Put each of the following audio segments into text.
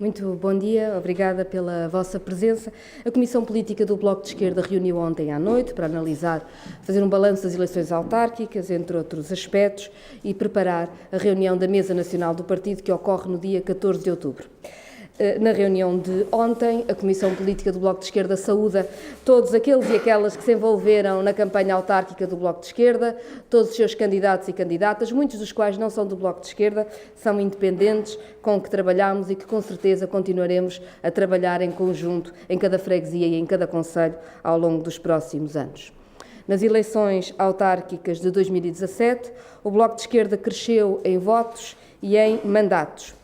Muito bom dia, obrigada pela vossa presença. A Comissão Política do Bloco de Esquerda reuniu ontem à noite para analisar, fazer um balanço das eleições autárquicas, entre outros aspectos, e preparar a reunião da Mesa Nacional do Partido, que ocorre no dia 14 de outubro. Na reunião de ontem, a Comissão Política do Bloco de Esquerda saúda todos aqueles e aquelas que se envolveram na campanha autárquica do Bloco de Esquerda, todos os seus candidatos e candidatas, muitos dos quais não são do Bloco de Esquerda, são independentes, com que trabalhamos e que com certeza continuaremos a trabalhar em conjunto em cada freguesia e em cada concelho ao longo dos próximos anos. Nas eleições autárquicas de 2017, o Bloco de Esquerda cresceu em votos e em mandatos.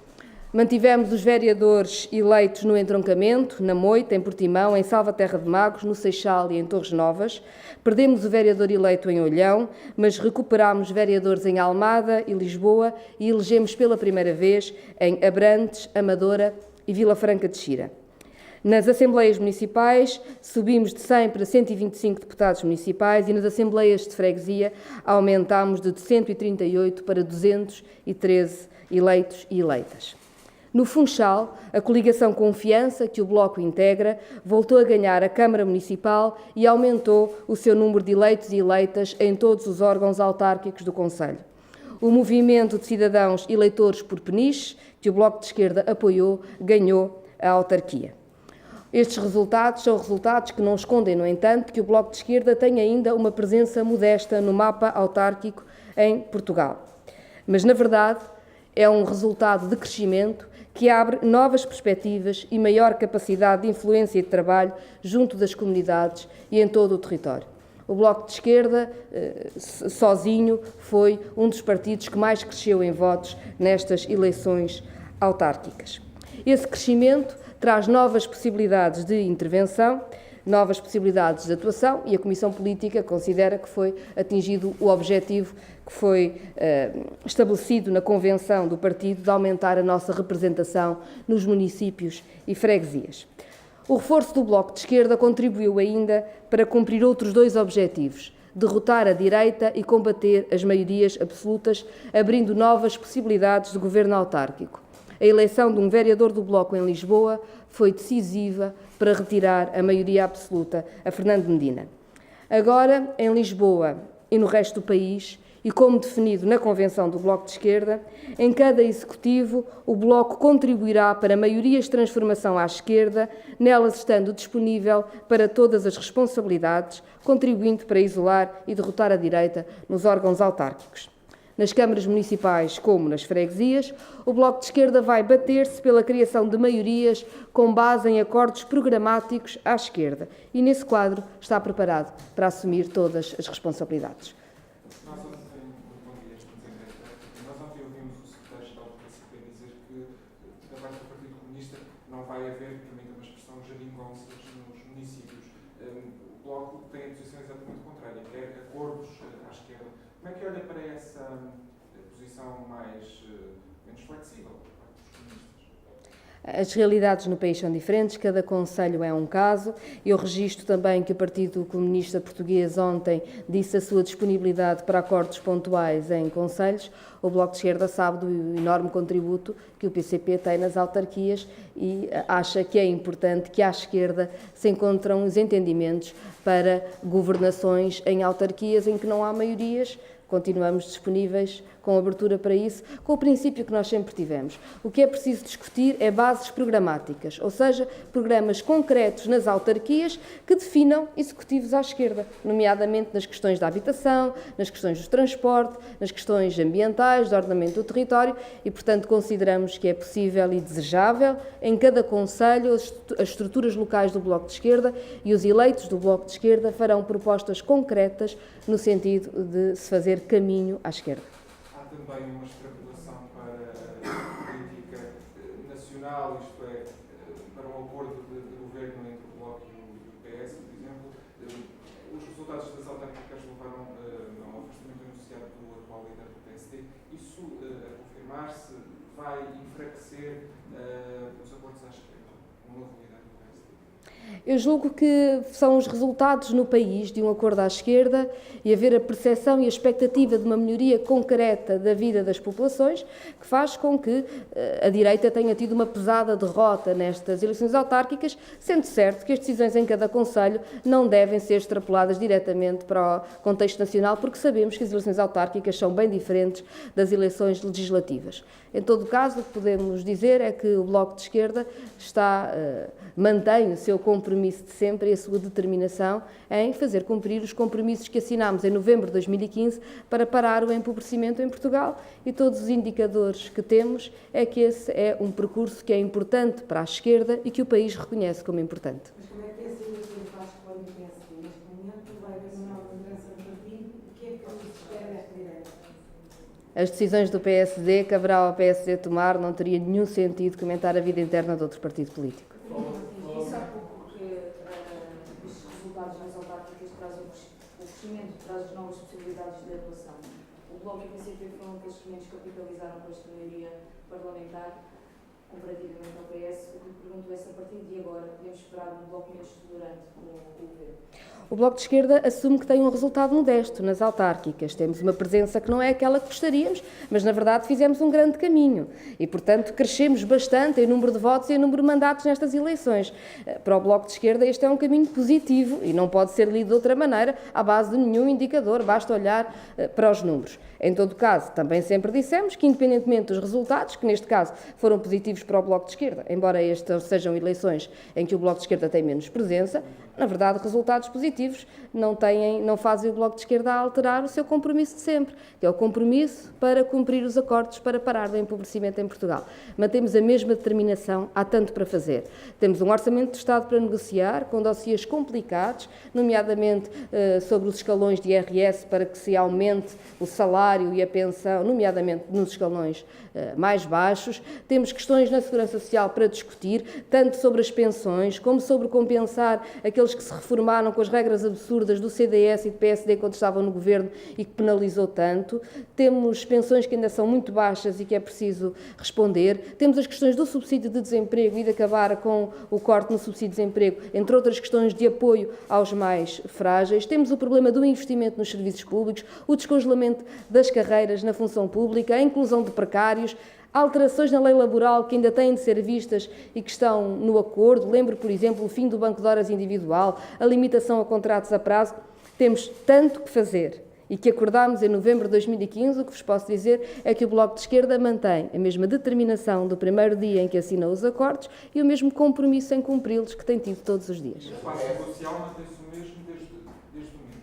Mantivemos os vereadores eleitos no Entroncamento, na Moita, em Portimão, em Salvaterra de Magos, no Seixal e em Torres Novas. Perdemos o vereador eleito em Olhão, mas recuperámos vereadores em Almada e Lisboa e elegemos pela primeira vez em Abrantes, Amadora e Vila Franca de Xira. Nas Assembleias Municipais, subimos de 100 para 125 deputados municipais e nas Assembleias de Freguesia aumentámos de 138 para 213 eleitos e eleitas. No Funchal, a coligação Confiança, que o Bloco integra, voltou a ganhar a Câmara Municipal e aumentou o seu número de eleitos e eleitas em todos os órgãos autárquicos do Concelho. O Movimento de Cidadãos Eleitores por Peniche, que o Bloco de Esquerda apoiou, ganhou a autarquia. Estes resultados são resultados que não escondem, no entanto, que o Bloco de Esquerda tem ainda uma presença modesta no mapa autárquico em Portugal. Mas, na verdade, é um resultado de crescimento que abre novas perspectivas e maior capacidade de influência e de trabalho junto das comunidades e em todo o território. O Bloco de Esquerda, sozinho, foi um dos partidos que mais cresceu em votos nestas eleições autárquicas. Esse crescimento traz novas possibilidades de intervenção, novas possibilidades de atuação e a Comissão Política considera que foi atingido o objetivo que foi estabelecido na Convenção do Partido de aumentar a nossa representação nos municípios e freguesias. O reforço do Bloco de Esquerda contribuiu ainda para cumprir outros dois objetivos: derrotar a direita e combater as maiorias absolutas, abrindo novas possibilidades de governo autárquico. A eleição de um vereador do Bloco em Lisboa foi decisiva para retirar a maioria absoluta a Fernando Medina. Agora, em Lisboa e no resto do país, e como definido na Convenção do Bloco de Esquerda, em cada executivo o Bloco contribuirá para maiorias de transformação à esquerda, nelas estando disponível para todas as responsabilidades, contribuindo para isolar e derrotar a direita nos órgãos autárquicos. Nas câmaras municipais como nas freguesias, o Bloco de Esquerda vai bater-se pela criação de maiorias com base em acordos programáticos à esquerda e, nesse quadro, está preparado para assumir todas as responsabilidades. Nós ontem ouvimos o secretário-geral do PCP dizer que, da parte do Partido Comunista, não vai haver, permita-me a expressão, geringonças nos municípios. O Bloco tem a posição exatamente contrária, quer acordos à esquerda. Como é que olha para essa posição menos flexível por parte dos comunistas? As realidades no país são diferentes, cada concelho é um caso. Eu registro também que o Partido Comunista Português ontem disse a sua disponibilidade para acordos pontuais em concelhos. O Bloco de Esquerda sabe do enorme contributo que o PCP tem nas autarquias e acha que é importante que à esquerda se encontrem os entendimentos para governações em autarquias em que não há maiorias. Continuamos disponíveis com abertura para isso, com o princípio que nós sempre tivemos. O que é preciso discutir é bases programáticas, ou seja, programas concretos nas autarquias que definam executivos à esquerda, nomeadamente nas questões da habitação, nas questões do transporte, nas questões ambientais, do ordenamento do território e, portanto, consideramos que é possível e desejável em cada concelho as estruturas locais do Bloco de Esquerda e os eleitos do Bloco de Esquerda farão propostas concretas no sentido de se fazer caminho à esquerda. Há também uma extrapolação para a política nacional, isto é, para um acordo de governo entre o Bloco e o PS, por exemplo. Os resultados das autárquicas levaram ao afastamento anunciado do atual líder do PSD. Isso, a confirmar-se, vai enfraquecer os acordos à esquerda, um novo líder do PSD? Eu julgo que são os resultados no país de um acordo à esquerda e haver a percepção e a expectativa de uma melhoria concreta da vida das populações que faz com que a direita tenha tido uma pesada derrota nestas eleições autárquicas, sendo certo que as decisões em cada concelho não devem ser extrapoladas diretamente para o contexto nacional, porque sabemos que as eleições autárquicas são bem diferentes das eleições legislativas. Em todo o caso, o que podemos dizer é que o Bloco de Esquerda mantém o seu compromisso de sempre e a sua determinação em fazer cumprir os compromissos que assinámos em novembro de 2015 para parar o empobrecimento em Portugal, e todos os indicadores que temos é que esse é um percurso que é importante para a esquerda e que o país reconhece como importante. Mas como é que essa eleição faz com o PSD? Neste momento vai haver uma nova liderança do partido. O que é que se espera desta direita? As decisões do PSD caberá ao PSD tomar, não teria nenhum sentido comentar a vida interna de outro partido político. Disse há pouco que estes resultados nas autárquicas trazem o crescimento, traz novas possibilidades de atuação. O Bloco e o PCP foram aqueles que menos capitalizaram com esta maioria parlamentar, comparativamente ao PS. O que lhe pergunto é se a partir de agora podemos esperar um Bloco menos tolerante com o governo. O Bloco de Esquerda assume que tem um resultado modesto nas autárquicas. Temos uma presença que não é aquela que gostaríamos, mas na verdade fizemos um grande caminho e, portanto, crescemos bastante em número de votos e em número de mandatos nestas eleições. Para o Bloco de Esquerda este é um caminho positivo e não pode ser lido de outra maneira à base de nenhum indicador, basta olhar para os números. Em todo caso, também sempre dissemos que, independentemente dos resultados, que neste caso foram positivos para o Bloco de Esquerda, embora estas sejam eleições em que o Bloco de Esquerda tem menos presença, na verdade, resultados positivos não fazem o Bloco de Esquerda a alterar o seu compromisso de sempre, que é o compromisso para cumprir os acordos para parar o empobrecimento em Portugal. Mantemos a mesma determinação, há tanto para fazer. Temos um orçamento de Estado para negociar, com dossiês complicados, nomeadamente sobre os escalões de IRS para que se aumente o salário e a pensão, nomeadamente nos escalões mais baixos. Temos questões na Segurança Social para discutir, tanto sobre as pensões como sobre compensar aqueles que se reformaram com as regras absurdas do CDS e do PSD quando estavam no governo e que penalizou tanto. Temos pensões que ainda são muito baixas e que é preciso responder. Temos as questões do subsídio de desemprego e de acabar com o corte no subsídio de desemprego, entre outras questões de apoio aos mais frágeis. Temos o problema do investimento nos serviços públicos, o descongelamento das carreiras na função pública, a inclusão de precários, alterações na lei laboral que ainda têm de ser vistas e que estão no acordo. Lembro, por exemplo, o fim do banco de horas individual, a limitação a contratos a prazo. Temos tanto que fazer e que acordámos em novembro de 2015. O que vos posso dizer é que o Bloco de Esquerda mantém a mesma determinação do primeiro dia em que assinou os acordos e o mesmo compromisso em cumpri-los que tem tido todos os dias. O espaço negocial mantém-se o mesmo desde domingo.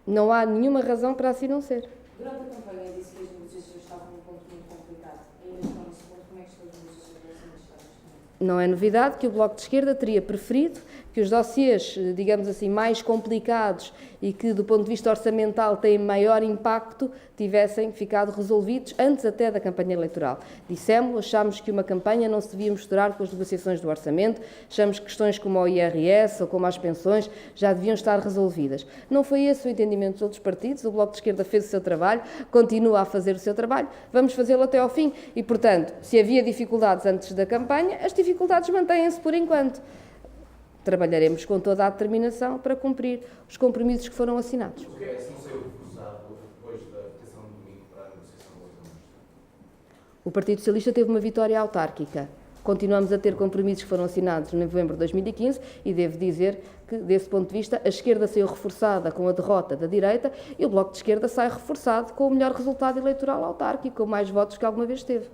Não há nenhuma razão para assim não ser. Durante a campanha disse que as negociações estavam num ponto muito complicado. Ainda estão nesse ponto. Como é que estão as negociações? Não é novidade que o Bloco de Esquerda teria preferido que os dossiês, digamos assim, mais complicados e que, do ponto de vista orçamental, têm maior impacto, tivessem ficado resolvidos antes até da campanha eleitoral. Dissemos, achámos que uma campanha não se devia misturar com as negociações do orçamento, achamos que questões como o IRS ou como as pensões já deviam estar resolvidas. Não foi esse o entendimento dos outros partidos, o Bloco de Esquerda fez o seu trabalho, continua a fazer o seu trabalho, vamos fazê-lo até ao fim e, portanto, se havia dificuldades antes da campanha, as dificuldades mantêm-se por enquanto. Trabalharemos com toda a determinação para cumprir os compromissos que foram assinados. O que é que se não saiu reforçado depois da votação de domingo para a negociação do orçamento? O Partido Socialista teve uma vitória autárquica. Continuamos a ter compromissos que foram assinados em novembro de 2015 e devo dizer que, desse ponto de vista, a esquerda saiu reforçada com a derrota da direita e o Bloco de Esquerda sai reforçado com o melhor resultado eleitoral autárquico, com mais votos que alguma vez teve.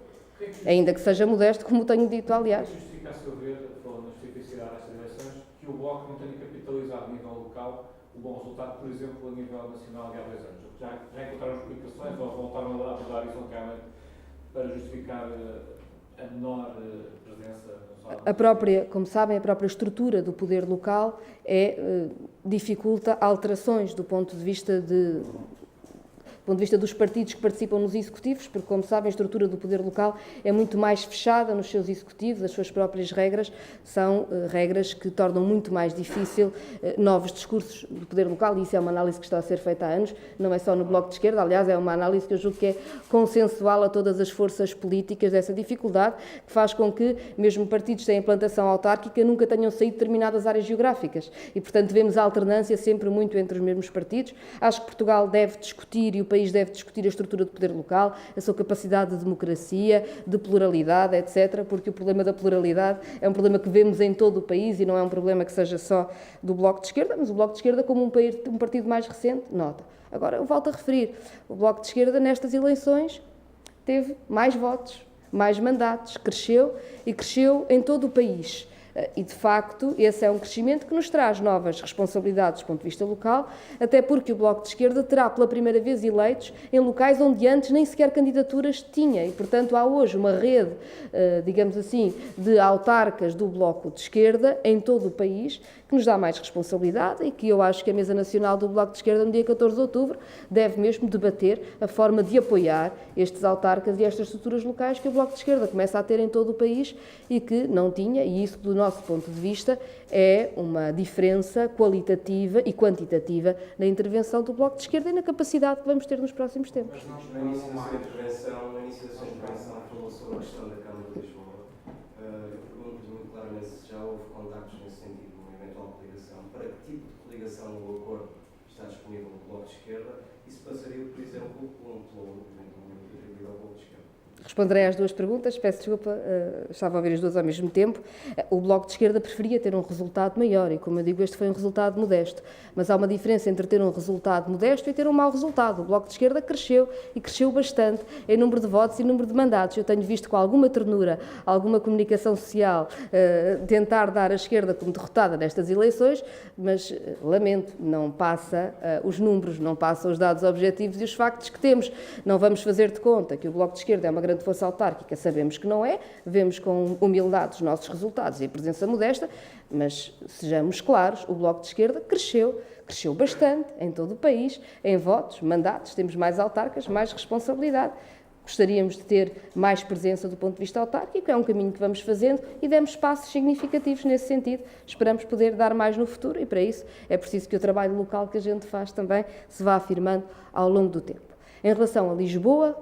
Ainda que seja modesto, como tenho dito, aliás. Justifica, a seu ver, falando na especificidade destas eleições, que o Bloco não tenha capitalizado a nível local o bom resultado, por exemplo, a nível nacional de há 2 anos. Já encontraram explicações ou voltaram a abordar isso ontem para justificar a menor presença? Como sabem, a própria estrutura do poder local dificulta alterações do ponto de vista ponto de vista dos partidos que participam nos executivos, porque, como sabem, a estrutura do poder local é muito mais fechada nos seus executivos, as suas próprias regras são regras que tornam muito mais difícil novos discursos do poder local, e isso é uma análise que está a ser feita há anos, não é só no Bloco de Esquerda, aliás, é uma análise que eu julgo que é consensual a todas as forças políticas, dessa dificuldade que faz com que, mesmo partidos sem implantação autárquica, nunca tenham saído de determinadas áreas geográficas e, portanto, vemos a alternância sempre muito entre os mesmos partidos. Acho que Portugal deve discutir e o país deve discutir a estrutura do poder local, a sua capacidade de democracia, de pluralidade, etc., porque o problema da pluralidade é um problema que vemos em todo o país e não é um problema que seja só do Bloco de Esquerda, mas o Bloco de Esquerda, como um partido mais recente, nota. Agora, eu volto a referir, o Bloco de Esquerda, nestas eleições, teve mais votos, mais mandatos, cresceu e cresceu em todo o país. E, de facto, esse é um crescimento que nos traz novas responsabilidades do ponto de vista local, até porque o Bloco de Esquerda terá pela primeira vez eleitos em locais onde antes nem sequer candidaturas tinha e, portanto, há hoje uma rede, digamos assim, de autarcas do Bloco de Esquerda em todo o país, que nos dá mais responsabilidade e que eu acho que a Mesa Nacional do Bloco de Esquerda, no dia 14 de outubro, deve mesmo debater a forma de apoiar estes autarcas e estas estruturas locais que o Bloco de Esquerda começa a ter em todo o país e que não tinha, e isso, do nosso ponto de vista, é uma diferença qualitativa e quantitativa na intervenção do Bloco de Esquerda e na capacidade que vamos ter nos próximos tempos. Mas no início da sua intervenção, falou sobre a questão da Câmara de Lisboa. Eu pergunto muito claramente se já houve contactos nesse sentido, uma eventual coligação. Para que tipo de coligação o acordo está disponível no Bloco de Esquerda e se passaria, por exemplo, por um plano atribuído ao Bloco de Esquerda? Responderei às duas perguntas, peço desculpa, estava a ouvir as duas ao mesmo tempo. O Bloco de Esquerda preferia ter um resultado maior e, como eu digo, este foi um resultado modesto. Mas há uma diferença entre ter um resultado modesto e ter um mau resultado. O Bloco de Esquerda cresceu e cresceu bastante em número de votos e número de mandatos. Eu tenho visto com alguma ternura, alguma comunicação social, tentar dar a esquerda como derrotada nestas eleições, mas lamento, não passa os números, não passa os dados objetivos e os factos que temos. Não vamos fazer de conta que o Bloco de Esquerda é uma grande força autárquica, sabemos que não é, vemos com humildade os nossos resultados e a presença modesta, mas sejamos claros, o Bloco de Esquerda cresceu bastante em todo o país, em votos, mandatos, temos mais autarcas, mais responsabilidade. Gostaríamos de ter mais presença do ponto de vista autárquico, é um caminho que vamos fazendo e demos passos significativos nesse sentido. Esperamos poder dar mais no futuro e, para isso, é preciso que o trabalho local que a gente faz também se vá afirmando ao longo do tempo. Em relação a Lisboa,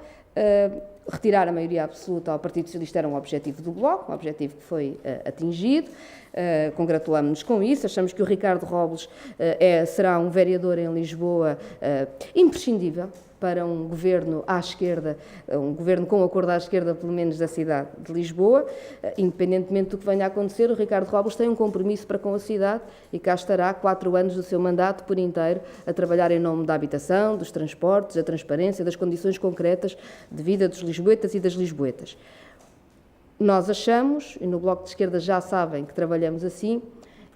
retirar a maioria absoluta ao Partido Socialista era um objetivo do Bloco, um objetivo que foi atingido. Congratulamos-nos com isso, achamos que o Ricardo Robles será um vereador em Lisboa imprescindível para um governo à esquerda, um governo com acordo à esquerda, pelo menos da cidade de Lisboa. Independentemente do que venha a acontecer, o Ricardo Robles tem um compromisso para com a cidade e cá estará 4 anos do seu mandato por inteiro a trabalhar em nome da habitação, dos transportes, da transparência, das condições concretas de vida dos lisboetas e das lisboetas. Nós achamos, e no Bloco de Esquerda já sabem que trabalhamos assim,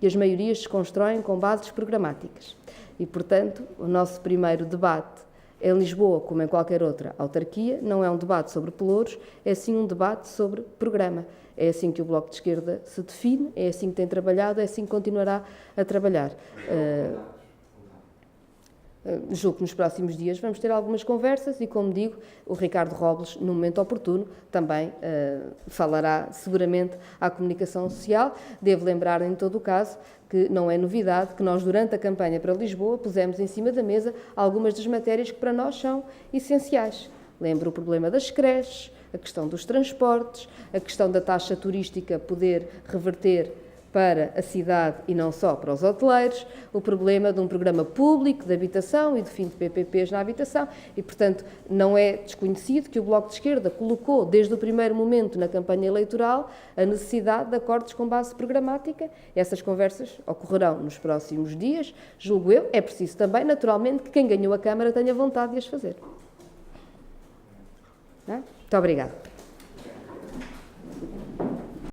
que as maiorias se constroem com bases programáticas. E, portanto, o nosso primeiro debate em Lisboa, como em qualquer outra autarquia, não é um debate sobre pelouros, é sim um debate sobre programa. É assim que o Bloco de Esquerda se define, é assim que tem trabalhado, é assim que continuará a trabalhar. Julgo que nos próximos dias vamos ter algumas conversas e, como digo, o Ricardo Robles, no momento oportuno, também falará seguramente à comunicação social. Devo lembrar, em todo o caso, que não é novidade que nós, durante a campanha para Lisboa, pusemos em cima da mesa algumas das matérias que para nós são essenciais. Lembro o problema das creches, a questão dos transportes, a questão da taxa turística poder reverter para a cidade e não só para os hoteleiros, o problema de um programa público de habitação e do fim de PPPs na habitação e, portanto, não é desconhecido que o Bloco de Esquerda colocou, desde o primeiro momento na campanha eleitoral, a necessidade de acordos com base programática. Essas conversas ocorrerão nos próximos dias, julgo eu. É preciso também, naturalmente, que quem ganhou a Câmara tenha vontade de as fazer. Muito obrigada.